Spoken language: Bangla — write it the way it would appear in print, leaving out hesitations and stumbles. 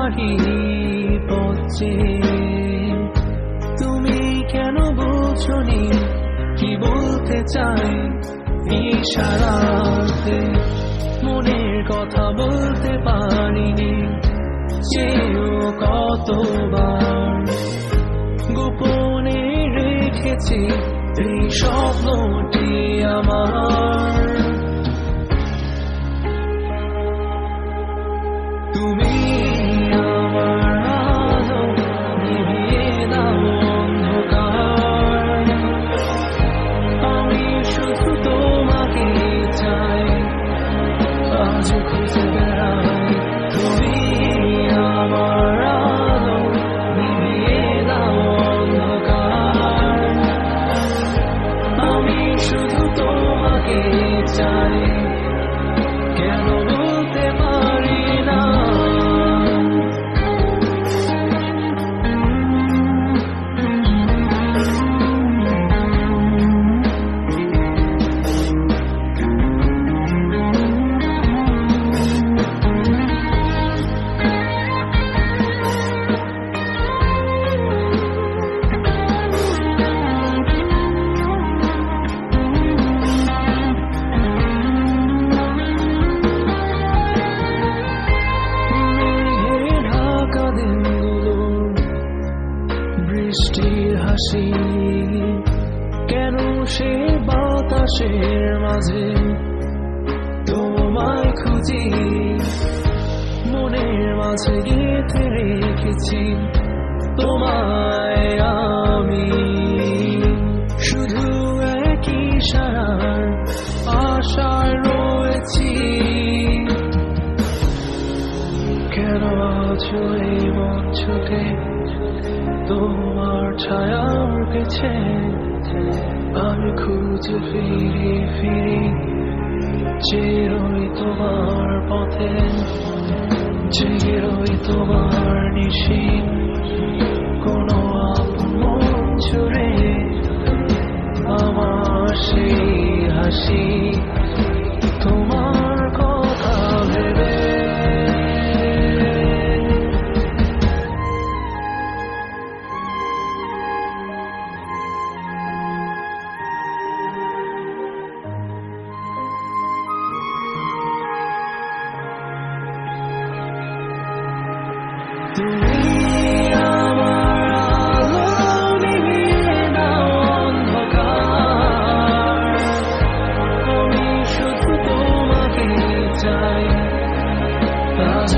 পারি পথে তুমি কেন বুঝনি কি বলতে চাই ইশারাতে মনের কথা বলতে পারিনি চেয়েও কতবার গোপনে রেখেছি এই স্বপ্নটি আমার তুমি আমার আলো নিভিয়ে দাও অন্ধকার আমি শুধু তোমাকে চাই আজ খুঁজে বেড়াই তুমি আমার আলো নিভিয়ে দাও অন্ধকার আমি শুধু তোমাকে চাই কেন বলতে পারি না বৃষ্টির হাসি কেন সে বাতাসের মাঝে তোমায় খুঁজি মনের মাঝে গেঁথে রেখেছি তোমায় আমি শুধু একই ইশারার আশায় রয়েছি কেন আজ এই মন ছুটে তোমার ছায়ার পেছে আমি খুঁজে ফিরি ফিরি চিরই তোমার পথে চিরই তোমার নিশি কোনো আপন মন ছুড়ে আমার সেই হাসি তোমার কথা ভেবে তুমি আমার আলো নিভিয়ে দাও অন্ধকার আমি শুধু তোমাকে চাই আজ